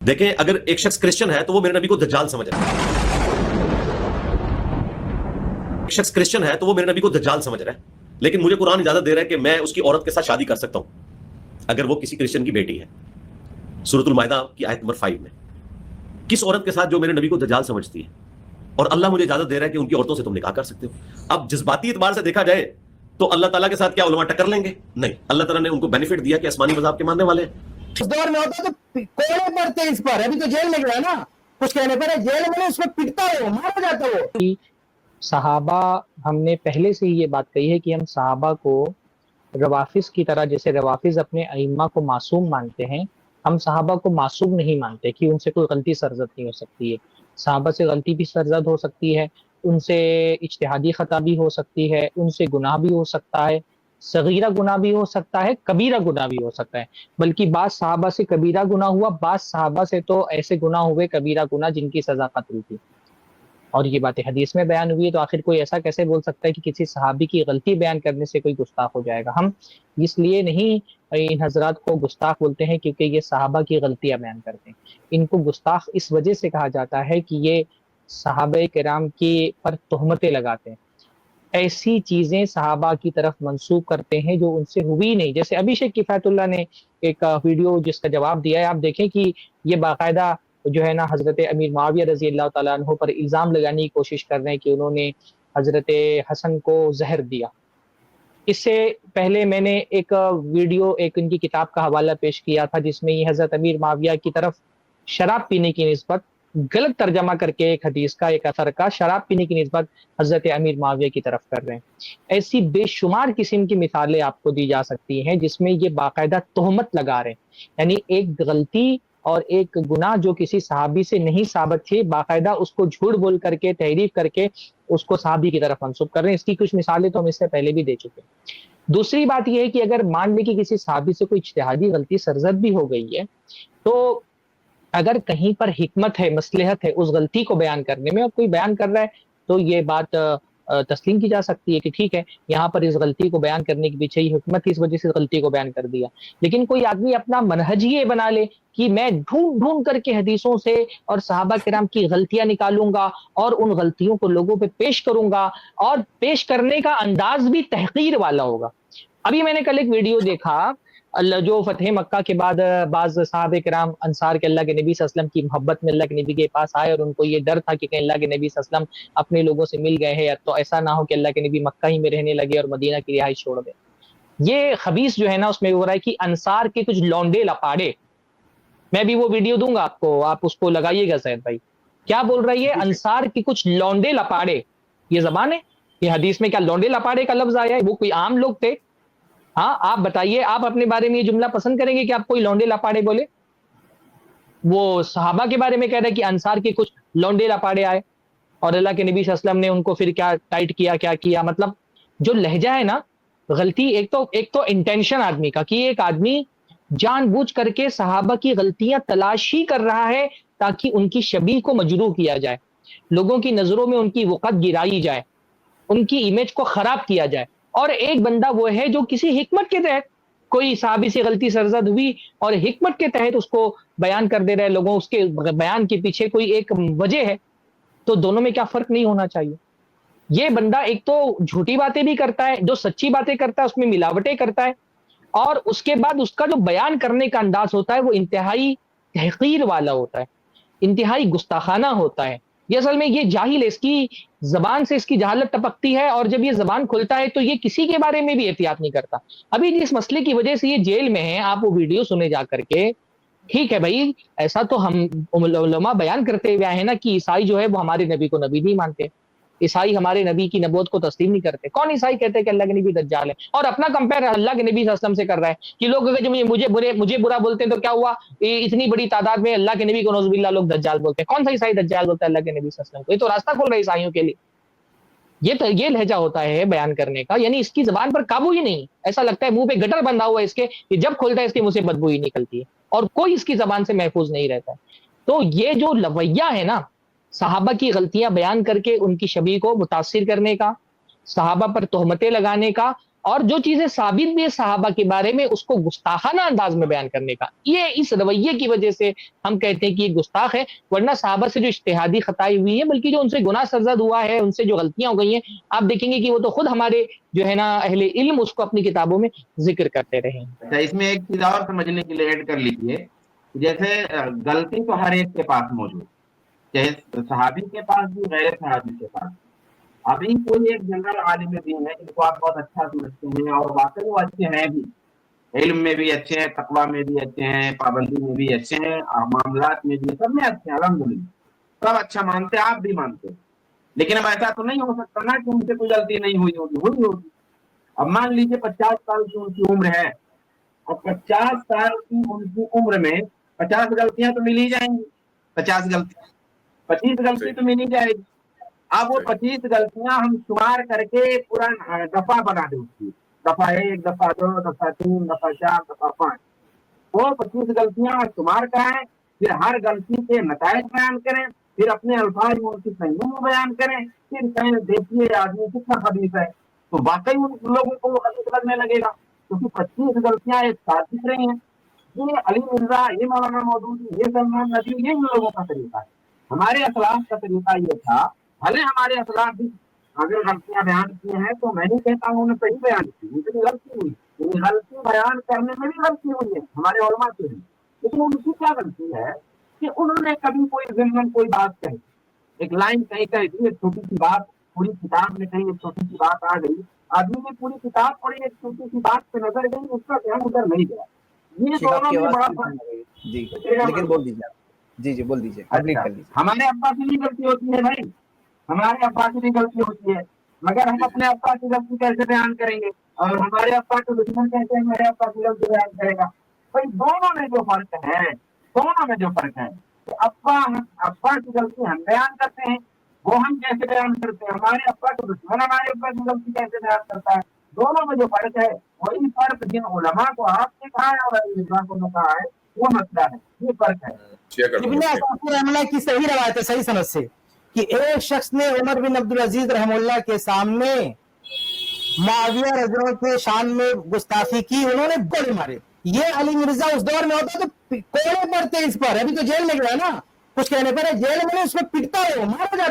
دیکھیں اگر ایک شخص کرسچن ہے تو وہ میرے نبی کو دجال سمجھ رہا ہے. ایک شخص کرسچن ہے تو وہ میرے نبی کو دجال سمجھ رہا ہے، لیکن مجھے قرآن اجازت دے رہا ہے کہ میں اس کی عورت کے ساتھ شادی کر سکتا ہوں اگر وہ کسی کرسچن کی بیٹی ہے. سورۃ المائدہ کی آیت نمبر 5 میں کس عورت کے ساتھ جو میرے نبی کو دجال سمجھتی ہے، اور اللہ مجھے اجازت دے رہا ہے کہ ان کی عورتوں سے تم نکاح کر سکتے ہو. اب جذباتی اعتبار سے دیکھا جائے تو اللہ تعالیٰ کے ساتھ کیا علماء ٹکر لیں گے؟ نہیں، اللہ تعالیٰ نے ان کو بینیفٹ دیا کہ آسمانی مذہب کے ماننے والے ہیں. اس دور میں ہوتا تو کوڑے پڑتے اس پر. ابھی تو جیل میں گیا نا، کچھ کہنے پر جیل میں اس کو پٹتا ہے، مارا جاتا وہ. صحابہ، ہم نے پہلے سے ہی یہ بات کہی ہے کہ ہم صحابہ کو روافظ کی طرح، جیسے روافظ اپنے ائمہ کو معصوم مانتے ہیں، ہم صحابہ کو معصوم نہیں مانتے کہ ان سے کوئی غلطی سرزد نہیں ہو سکتی ہے. صحابہ سے غلطی بھی سرزد ہو سکتی ہے، ان سے اجتہادی خطا بھی ہو سکتی ہے، ان سے گناہ بھی ہو سکتا ہے، صغیرہ گناہ بھی ہو سکتا ہے، کبیرہ گناہ بھی ہو سکتا ہے. بلکہ بعض صحابہ سے کبیرہ گناہ ہوا، بعض صحابہ سے تو ایسے گناہ ہوئے کبیرہ گناہ جن کی سزا قتل تھی، اور یہ باتیں حدیث میں بیان ہوئی ہے. تو آخر کوئی ایسا کیسے بول سکتا ہے کہ کسی صحابی کی غلطی بیان کرنے سے کوئی گستاخ ہو جائے گا؟ ہم اس لیے نہیں ان حضرات کو گستاخ بولتے ہیں کیونکہ یہ صحابہ کی غلطیاں بیان کرتے ہیں. ان کو گستاخ اس وجہ سے کہا جاتا ہے کہ یہ صحابہ کرام کی پر تہمتیں لگاتے ہیں، ایسی چیزیں صحابہ کی طرف منسوب کرتے ہیں جو ان سے ہوئی نہیں. جیسے ابھی شیخ کفایت اللہ نے ایک ویڈیو جس کا جواب دیا ہے، آپ دیکھیں کہ یہ باقاعدہ جو ہے نا حضرت امیر معاویہ رضی اللہ تعالیٰ عنہ پر الزام لگانے کی کوشش کر رہے ہیں کہ انہوں نے حضرت حسن کو زہر دیا. اس سے پہلے میں نے ایک ویڈیو، ایک ان کی کتاب کا حوالہ پیش کیا تھا جس میں یہ حضرت امیر معاویہ کی طرف شراب پینے کی نسبت غلط ترجمہ کر کے ایک حدیث کا، ایک اثر کا، شراب پینے کی نسبت حضرت امیر معاویہ کی طرف کر رہے ہیں. ایسی بے شمار قسم کی مثالیں آپ کو دی جا سکتی ہیں جس میں یہ باقاعدہ تہمت لگا رہے ہیں، یعنی ایک غلطی اور ایک گناہ جو کسی صحابی سے نہیں ثابت تھی، باقاعدہ اس کو جھوٹ بول کر کے، تحریف کر کے اس کو صحابی کی طرف منسوب کر رہے ہیں. اس کی کچھ مثالیں تو ہم اس سے پہلے بھی دے چکے ہیں. دوسری بات یہ ہے کہ اگر مان لیں کہ کسی صحابی سے کوئی اجتہادی غلطی سرزد بھی ہو گئی ہے، تو اگر کہیں پر حکمت ہے، مصلحت ہے اس غلطی کو بیان کرنے میں، اور کوئی بیان کر رہا ہے تو یہ بات تسلیم کی جا سکتی ہے کہ ٹھیک ہے، یہاں پر اس غلطی کو بیان کرنے کے پیچھے ہی حکمت تھی، اس وجہ سے اس غلطی کو بیان کر دیا. لیکن کوئی آدمی اپنا منہج یہ بنا لے کہ میں ڈھونڈ ڈھونڈ کر کے حدیثوں سے اور صحابہ کرام کی غلطیاں نکالوں گا اور ان غلطیوں کو لوگوں پہ پیش کروں گا، اور پیش کرنے کا انداز بھی تحقیر والا ہوگا. ابھی میں نے کل ایک ویڈیو دیکھا، اللہ جو فتح مکہ کے بعد بعض صحابہ کرام انصار کے اللہ کے نبی صلی اللہ علیہ وسلم کی محبت میں اللہ کے نبی کے پاس آئے، اور ان کو یہ ڈر تھا کہ کہیں اللہ کے نبی صلی اللہ علیہ وسلم اپنے لوگوں سے مل گئے ہیں تو ایسا نہ ہو کہ اللہ کے نبی مکہ ہی میں رہنے لگے اور مدینہ کی رہائش چھوڑ دیں. یہ خبیث جو ہے نا اس میں ہو رہا ہے کہ انصار کے کچھ لونڈے لپاڑے، میں بھی وہ ویڈیو دوں گا آپ کو، آپ اس کو لگائیے گا سید بھائی. کیا بول رہی ہے؟ انصار کی کچھ لونڈے لپاڑے، یہ زبان ہے؟ یہ حدیث میں کیا لونڈے لپاڑے کا لفظ آیا ہے؟ وہ کوئی عام لوگ تھے؟ ہاں آپ بتائیے، آپ اپنے بارے میں یہ جملہ پسند کریں گے کہ آپ کوئی لونڈے لپاڑے بولے؟ وہ صحابہ کے بارے میں کہہ رہا ہے کہ انصار کے کچھ لونڈے لپاڑے آئے اور اللہ کے نبی صلی اللہ علیہ وسلم نے ان کو پھر کیا ٹائٹ کیا، کیا کیا. مطلب جو لہجہ ہے نا، غلطی ایک تو انٹینشن آدمی کا، کہ ایک آدمی جان بوجھ کر کے صحابہ کی غلطیاں تلاش ہی کر رہا ہے تاکہ ان کی شبیہ کو مجروح کیا جائے، لوگوں کی نظروں میں ان کی وقت گرائی جائے، ان کی امیج کو خراب کیا جائے. اور ایک بندہ وہ ہے جو کسی حکمت کے تحت، کوئی صحابی سے غلطی سرزد ہوئی اور حکمت کے تحت اس کو بیان کر دے رہے لوگوں، اس کے بیان کے پیچھے کوئی ایک وجہ ہے. تو دونوں میں کیا فرق نہیں ہونا چاہیے؟ یہ بندہ ایک تو جھوٹی باتیں بھی کرتا ہے، جو سچی باتیں کرتا ہے اس میں ملاوٹیں کرتا ہے، اور اس کے بعد اس کا جو بیان کرنے کا انداز ہوتا ہے وہ انتہائی تحقیر والا ہوتا ہے، انتہائی گستاخانہ ہوتا ہے. یہ اصل میں یہ جاہل ہے، اس کی زبان سے اس کی جہالت ٹپکتی ہے، اور جب یہ زبان کھلتا ہے تو یہ کسی کے بارے میں بھی احتیاط نہیں کرتا. ابھی جس مسئلے کی وجہ سے یہ جیل میں ہے، آپ وہ ویڈیو سنے جا کر کے، ٹھیک ہے بھائی، ایسا تو ہم علماء بیان کرتے ہوئے ہیں نا کہ عیسائی جو ہے وہ ہمارے نبی کو نبی نہیں مانتے، عیسائی ہمارے نبی کی نبوت کو تسلیم نہیں کرتے. کون عیسائی کہتے ہیں کہ اللہ کے نبی دجال ہے؟ اور اپنا کمپیئر اللہ کے نبی صلی اللہ علیہ وسلم سے کر رہا ہے کہ لوگ اگر مجھے برا بولتے ہیں تو کیا ہوا، اتنی بڑی تعداد میں اللہ کے نبی کو نعوذ باللہ لوگ دجال بولتے ہیں. کون سا عیسائی دجال بولتا ہے اللہ کے نبی صلی اللہ علیہ وسلم کو؟ یہ تو راستہ کھول رہا ہے عیسائیوں کے لیے. یہ لہجہ ہوتا ہے بیان کرنے کا، یعنی اس کی زبان پر قابو ہی نہیں. ایسا لگتا ہے منہ پہ گٹر بندھا ہوا ہے اس کے، کہ جب کھولتا ہے اس کے منہ سے بدبو ہی نکلتی ہے، اور کوئی اس کی زبان سے محفوظ نہیں رہتا ہے. تو یہ جو لویہ ہے نا، صحابہ کی غلطیاں بیان کر کے ان کی شبیہ کو متاثر کرنے کا، صحابہ پر تہمتیں لگانے کا، اور جو چیزیں ثابت بھی ہے صحابہ کے بارے میں اس کو گستاخانہ انداز میں بیان کرنے کا، یہ اس رویے کی وجہ سے ہم کہتے ہیں کہ یہ گستاخ ہے. ورنہ صحابہ سے جو اجتہادی خطائی ہوئی ہے، بلکہ جو ان سے گناہ سرزد ہوا ہے، ان سے جو غلطیاں ہو گئی ہیں، آپ دیکھیں گے کہ وہ تو خود ہمارے جو ہے نا اہل علم اس کو اپنی کتابوں میں ذکر کرتے رہے ہیں. اچھا، اس میں ایک چیز اور سمجھنے کے لیے ایڈ کر لیجیے، جیسے غلطی تو ہر ایک کے پاس موجود، چاہے صحابی کے پاس بھی، غیر صحابی کے پاس. ابھی کوئی ایک جنرل عالم دین ہے جن کو آپ بہت اچھا سمجھتے ہیں اور واقعی وہ اچھے ہیں بھی، علم میں بھی اچھے ہیں، تقویٰ میں بھی اچھے ہیں، پابندی میں بھی اچھے ہیں، اور معاملات میں بھی سب میں اچھے ہیں، الحمدللہ سب اچھا مانتے ہیں، آپ بھی مانتے ہیں. لیکن اب ایسا تو نہیں ہو سکتا نا کہ ان سے کوئی غلطی نہیں ہوئی ہوگی. اب مان لیجیے 50 سال کی ان کی عمر ہے، اور 50 سال کی ان کی عمر میں 50 غلطیاں تو مل ہی جائیں گی. 50 غلطیاں، 25 غلطی تو مل ہی جائے گی. اب وہ 25 غلطیاں ہم شمار کر کے پورا دفعہ بنا دیں، اس کی دفعہ 1، دفعہ 2، دفعہ 3، دفعہ 4، دفعہ 5. وہ 25 غلطیاں شمار کریں، پھر ہر غلطی کے نتائج بیان کریں، پھر اپنے الفاظ میں ان کی صحیحوں میں بیان کریں، پھر کہیں دیکھیے آدمی کتنا خبیث ہے، تو واقعی ان لوگوں کو وہ خبیث لگنے لگے گا، کیونکہ 25 غلطیاں ایک ساتھ دکھ رہی ہیں. یہ علی مرزا، یہ مولانا مودودی، یہ سلمان ندوی، یہ ان لوگوں کا طریقہ ہے. ہمارے اسلاف کا طریقہ یہ تھا، بھلے ہمارے اسلاف بھی اگر غلطیاں بیان کی ہیں تو میں نہیں کہتا ہوں انہوں نے صحیح بیان کی، ان کی غلطی ہوئی، غلطی بیان کرنے میں بھی غلطی ہوئی ہے ہمارے علماء سے بھی. لیکن ان کی کیا غلطی ہے کہ انہوں نے کبھی کوئی ضمن کوئی بات کہی، ایک لائن کہیں کہی تھی، ایک چھوٹی سی بات پوری کتاب میں کہیں ایک چھوٹی سی بات آ گئی، آدمی نے پوری کتاب پڑھی، ایک چھوٹی سی بات پہ نظر گئی، اس کا دھیان ادھر نہیں گیا. یہ دونوں میں بڑا فرق. جی لیکن بول دیجیے آپ. جی بول دیجیے. ہمارے ابا کی بھی غلطی ہوتی ہے بھائی، ہمارے ابا کی بھی غلطی ہوتی ہے، مگر ہم اپنے ابا کی غلطی کیسے بیان کریں گے، اور ہمارے ابا کے دشمن کیسے ہمارے ابا کی غلطی بیان کرے گا. بھائی دونوں میں جو فرق ہے، دونوں میں جو فرق ہے کہ ابا کی غلطی ہم بیان کرتے ہیں، وہ ہم کیسے بیان کرتے ہیں، ہمارے ابا کے دشمن ہمارے ابا کی غلطی کیسے بیان کرتا ہے. دونوں میں جو فرق ہے وہی فرق جن علماء کو آپ نے کہا ہے اور علی مرزا کو کہا ہے وہ مسئلہ ہے، یہ فرق ہے. ابن عساکر رحمہ اللہ کی صحیح روایت ہے، صحیح سند سے، کہ ایک شخص نے عمر بن عبدالعزیز رحمہ اللہ کے سامنے معاویہ رضی اللہ عنہ کے شان میں گستاخی کی، انہوں نے گولی مارے. یہ علی مرزا اس دور میں ہوتا تو کوڑے پڑتے اس پر. ابھی تو جیل میں گیا نا، کچھ کہنے پر جیل میں اس کو پٹتا ہے، مارا جاتا